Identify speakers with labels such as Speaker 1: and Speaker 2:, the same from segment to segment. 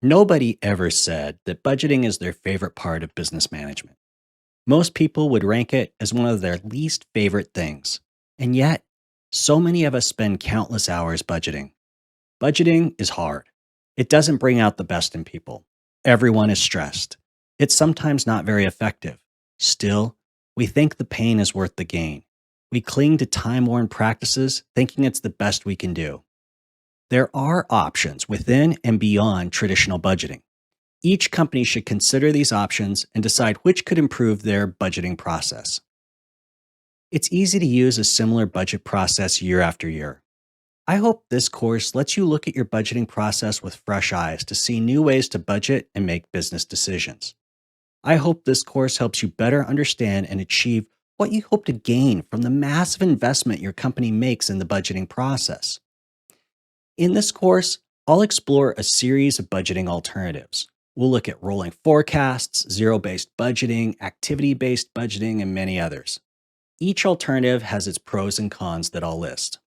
Speaker 1: Nobody ever said that budgeting is their favorite part of business management. Most people would rank it as one of their least favorite things. And yet, so many of us spend countless hours budgeting. Budgeting is hard. It doesn't bring out the best in people. Everyone is stressed. It's sometimes not very effective. Still, we think the pain is worth the gain. We cling to time worn practices, thinking it's the best we can do. There are options within and beyond traditional budgeting. Each company should consider these options and decide which could improve their budgeting process. It's easy to use a similar budget process year after year. I hope this course lets you look at your budgeting process with fresh eyes to see new ways to budget and make business decisions. I hope this course helps you better understand and achieve what you hope to gain from the massive investment your company makes in the budgeting process. In this course, I'll explore a series of budgeting alternatives. We'll look at rolling forecasts, zero based budgeting, activity based budgeting, and many others. Each alternative has its pros and cons that I'll list.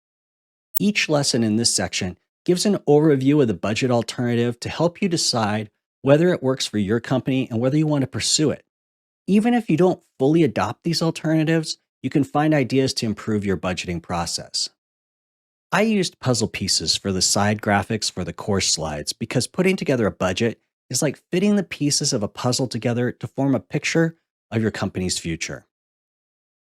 Speaker 1: Each lesson in this section gives an overview of the budget alternative to help you decide whether it works for your company and whether you want to pursue it. Even if you don't fully adopt these alternatives, you can find ideas to improve your budgeting process. I used puzzle pieces for the side graphics for the course slides because putting together a budget is like fitting the pieces of a puzzle together to form a picture of your company's future.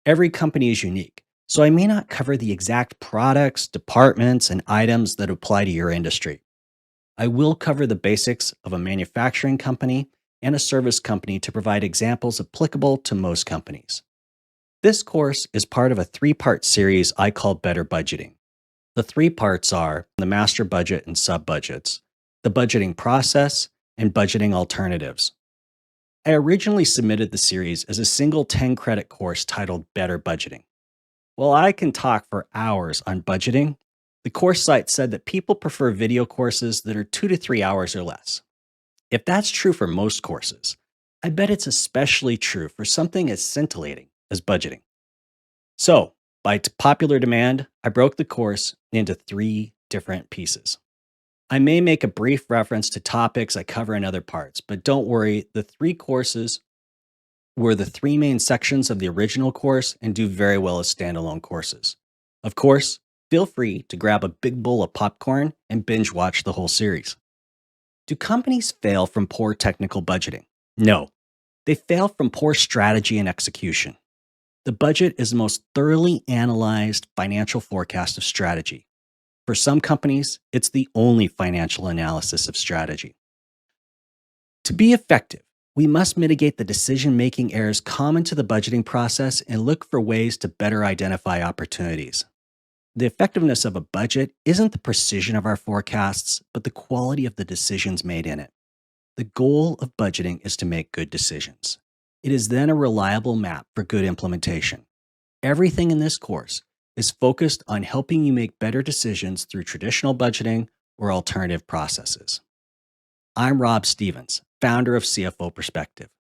Speaker 1: Every company is unique, so I may not cover the exact products, departments, and items that apply to your industry. I will cover the basics of a manufacturing company and a service company to provide examples applicable to most companies. This course is part of a three-part series I call Better Budgeting. The three parts are the master budget and sub-budgets, the budgeting process, and budgeting alternatives. I originally submitted the series as a single 10-credit course titled Better Budgeting. While I can talk for hours on budgeting, the course site said that people prefer video courses that are 2 to 3 hours or less. If that's true for most courses, I bet it's especially true for something as scintillating as budgeting. So, by popular demand, I broke the course into 3 different pieces. I may make a brief reference to topics I cover in other parts, but don't worry, the 3 courses were the 3 main sections of the original course and do very well as standalone courses. Of course, feel free to grab a big bowl of popcorn and binge watch the whole series. Do companies fail from poor technical budgeting? No, they fail from poor strategy and execution. The budget is the most thoroughly analyzed financial forecast of strategy. For some companies, it's the only financial analysis of strategy. To be effective, we must mitigate the decision-making errors common to the budgeting process and look for ways to better identify opportunities. The effectiveness of a budget isn't the precision of our forecasts, but the quality of the decisions made in it. The goal of budgeting is to make good decisions. It is then a reliable map for good implementation. Everything in this course is focused on helping you make better decisions through traditional budgeting or alternative processes. I'm Rob Stevens, founder of CFO Perspective.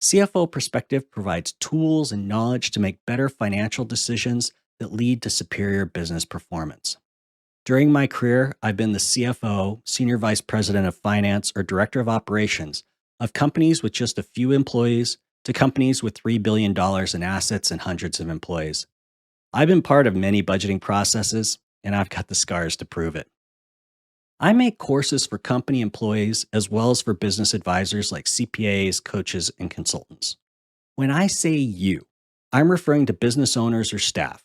Speaker 1: CFO Perspective provides tools and knowledge to make better financial decisions that lead to superior business performance. During my career, I've been the CFO, Senior Vice President of Finance, or Director of Operations of companies with just a few employees to companies with $3 billion in assets and hundreds of employees. I've been part of many budgeting processes, and I've got the scars to prove it. I make courses for company employees as well as for business advisors like CPAs, coaches, and consultants. When I say you, I'm referring to business owners or staff.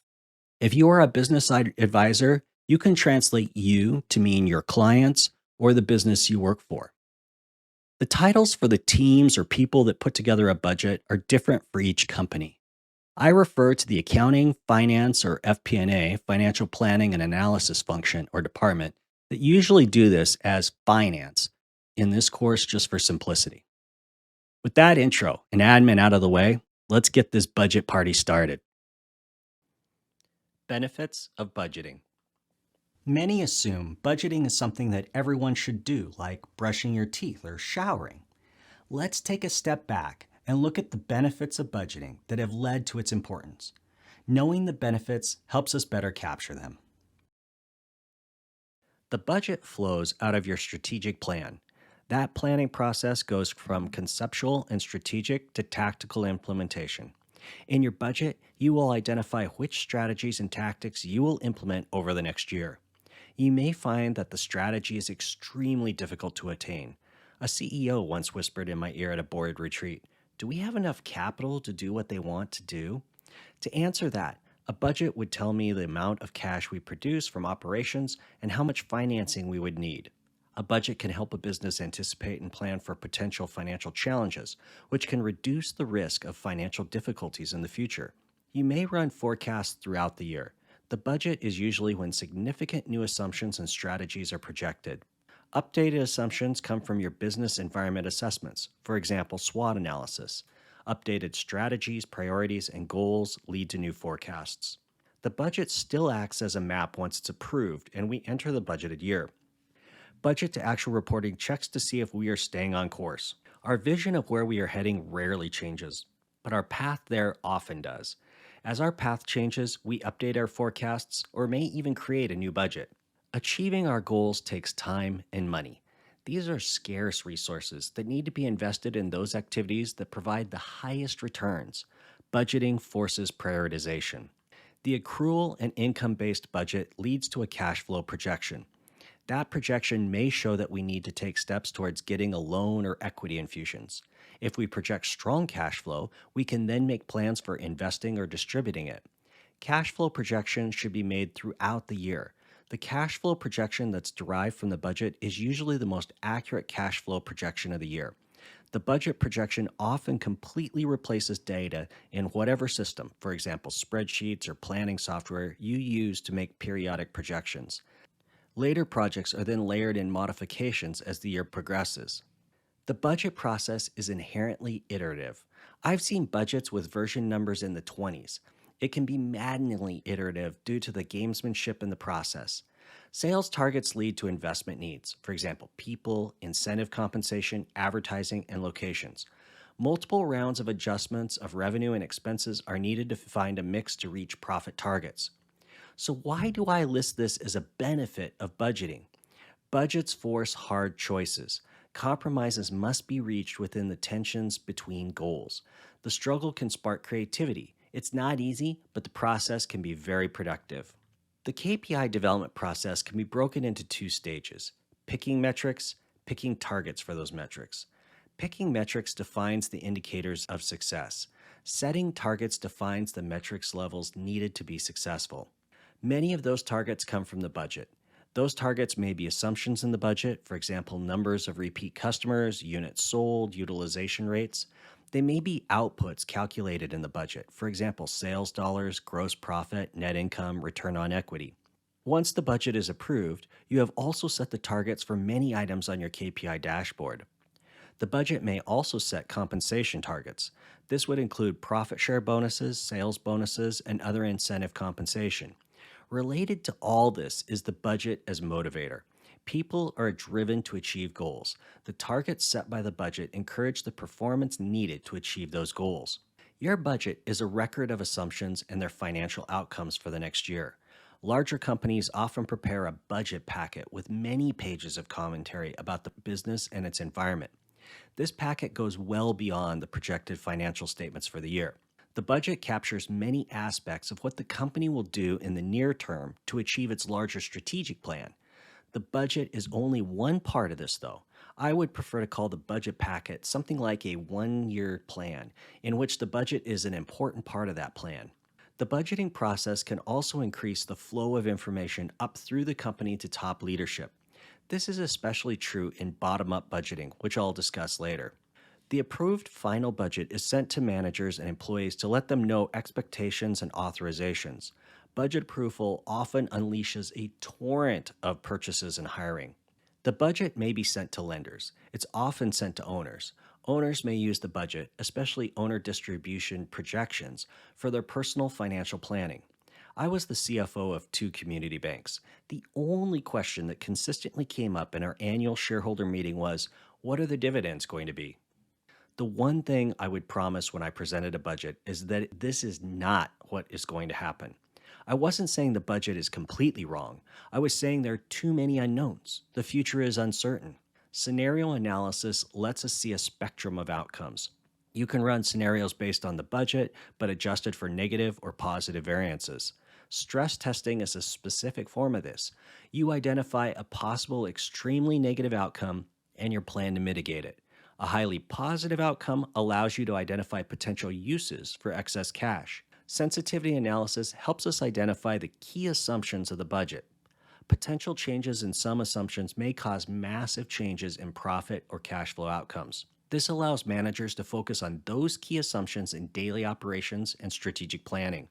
Speaker 1: If you are a business advisor, you can translate you to mean your clients or the business you work for. The titles for the teams or people that put together a budget are different for each company. I refer to the accounting, finance, or FP&A, financial planning and analysis function or department that usually do this as finance in this course just for simplicity. With that intro and admin out of the way, let's get this budget party started. Benefits of budgeting. Many assume budgeting is something that everyone should do, like brushing your teeth or showering. Let's take a step back and look at the benefits of budgeting that have led to its importance. Knowing the benefits helps us better capture them. The budget flows out of your strategic plan. That planning process goes from conceptual and strategic to tactical implementation. In your budget, you will identify which strategies and tactics you will implement over the next year. You may find that the strategy is extremely difficult to attain. A CEO once whispered in my ear at a board retreat, "Do we have enough capital to do what they want to do?" To answer that, a budget would tell me the amount of cash we produce from operations and how much financing we would need. A budget can help a business anticipate and plan for potential financial challenges, which can reduce the risk of financial difficulties in the future. You may run forecasts throughout the year. The budget is usually when significant new assumptions and strategies are projected. Updated assumptions come from your business environment assessments, for example, SWOT analysis. Updated strategies, priorities, and goals lead to new forecasts. The budget still acts as a map once it's approved and we enter the budgeted year. Budget to actual reporting checks to see if we are staying on course. Our vision of where we are heading rarely changes, but our path there often does. As our path changes, we update our forecasts or may even create a new budget. Achieving our goals takes time and money. These are scarce resources that need to be invested in those activities that provide the highest returns. Budgeting forces prioritization. The accrual and income based budget leads to a cash flow projection. That projection may show that we need to take steps towards getting a loan or equity infusions. If we project strong cash flow, we can then make plans for investing or distributing it. Cash flow projections should be made throughout the year. The cash flow projection that's derived from the budget is usually the most accurate cash flow projection of the year. The budget projection often completely replaces data in whatever system, for example, spreadsheets or planning software, you use to make periodic projections. Later projects are then layered in modifications as the year progresses. The budget process is inherently iterative. I've seen budgets with version numbers in the 20s. It can be maddeningly iterative due to the gamesmanship in the process. Sales targets lead to investment needs, for example, people, incentive compensation, advertising, and locations. Multiple rounds of adjustments of revenue and expenses are needed to find a mix to reach profit targets. So, why do I list this as a benefit of budgeting? Budgets force hard choices. Compromises must be reached within the tensions between goals. The struggle can spark creativity. It's not easy, but the process can be very productive. The KPI development process can be broken into two stages: picking metrics, picking targets for those metrics. Picking metrics defines the indicators of success. Setting targets defines the metrics levels needed to be successful. Many of those targets come from the budget. Those targets may be assumptions in the budget, for example, numbers of repeat customers, units sold, utilization rates. They may be outputs calculated in the budget, for example, sales dollars, gross profit, net income, return on equity. Once the budget is approved, you have also set the targets for many items on your KPI dashboard. The budget may also set compensation targets. This would include profit share bonuses, sales bonuses, and other incentive compensation. Related to all this is the budget as motivator. People are driven to achieve goals. The targets set by the budget encourage the performance needed to achieve those goals. Your budget is a record of assumptions and their financial outcomes for the next year. Larger companies often prepare a budget packet with many pages of commentary about the business and its environment. This packet goes well beyond the projected financial statements for the year. The budget captures many aspects of what the company will do in the near term to achieve its larger strategic plan. The budget is only one part of this, though. I would prefer to call the budget packet something like a 1-year plan, in which the budget is an important part of that plan. The budgeting process can also increase the flow of information up through the company to top leadership. This is especially true in bottom-up budgeting, which I'll discuss later. The approved final budget is sent to managers and employees to let them know expectations and authorizations. Budget approval often unleashes a torrent of purchases and hiring. The budget may be sent to lenders. It's often sent to owners. Owners may use the budget, especially owner distribution projections, for their personal financial planning. I was the CFO of 2 community banks. The only question that consistently came up in our annual shareholder meeting was, what are the dividends going to be? The one thing I would promise when I presented a budget is that this is not what is going to happen. I wasn't saying the budget is completely wrong. I was saying there are too many unknowns. The future is uncertain. Scenario analysis lets us see a spectrum of outcomes. You can run scenarios based on the budget, but adjusted for negative or positive variances. Stress testing is a specific form of this. You identify a possible extremely negative outcome and your plan to mitigate it. A highly positive outcome allows you to identify potential uses for excess cash. Sensitivity analysis helps us identify the key assumptions of the budget. Potential changes in some assumptions may cause massive changes in profit or cash flow outcomes. This allows managers to focus on those key assumptions in daily operations and strategic planning.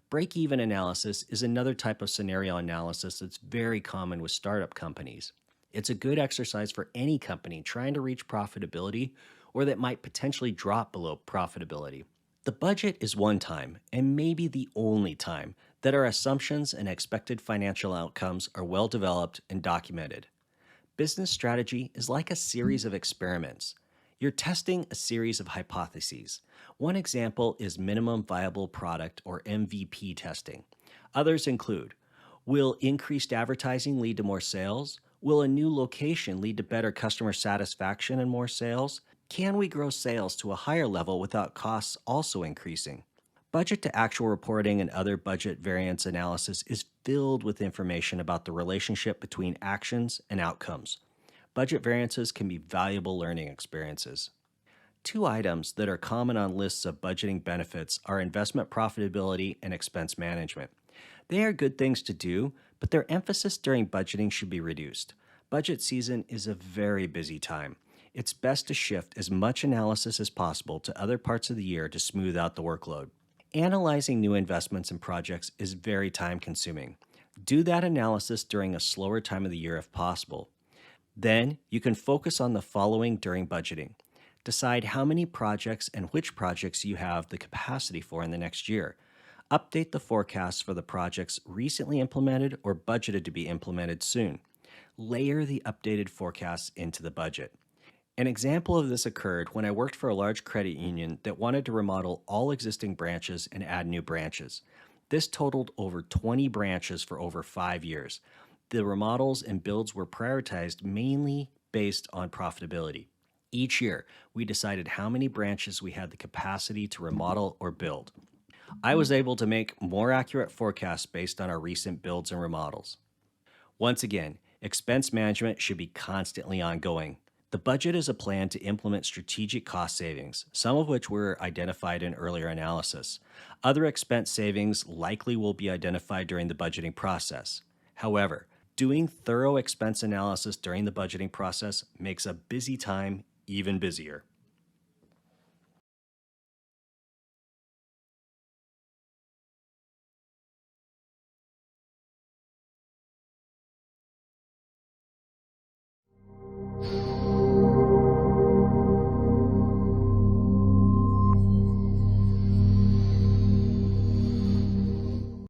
Speaker 1: Break even analysis is another type of scenario analysis that's very common with startup companies. It's a good exercise for any company trying to reach profitability or that might potentially drop below profitability. The budget is one time, and maybe the only time, that our assumptions and expected financial outcomes are well developed and documented. Business strategy is like a series of experiments. You're testing a series of hypotheses. One example is minimum viable product or MVP testing. Others include: will increased advertising lead to more sales? Will a new location lead to better customer satisfaction and more sales? Can we grow sales to a higher level without costs also increasing? Budget to actual reporting and other budget variance analysis is filled with information about the relationship between actions and outcomes. Budget variances can be valuable learning experiences. Two items that are common on lists of budgeting benefits are investment profitability and expense management. They are good things to do, but their emphasis during budgeting should be reduced. Budget season is a very busy time. It's best to shift as much analysis as possible to other parts of the year to smooth out the workload. Analyzing new investments and projects is very time consuming. Do that analysis during a slower time of the year if possible. Then you can focus on the following during budgeting. Decide how many projects and which projects you have the capacity for in the next year. Update the forecasts for the projects recently implemented or budgeted to be implemented soon. Layer the updated forecasts into the budget. An example of this occurred when I worked for a large credit union that wanted to remodel all existing branches and add new branches. This totaled over 20 branches for over 5 years. The remodels and builds were prioritized mainly based on profitability. Each year, we decided how many branches we had the capacity to remodel or build. I was able to make more accurate forecasts based on our recent builds and remodels. Once again, expense management should be constantly ongoing. The budget is a plan to implement strategic cost savings, some of which were identified in earlier analysis. Other expense savings likely will be identified during the budgeting process. However, doing thorough expense analysis during the budgeting process makes a busy time even busier.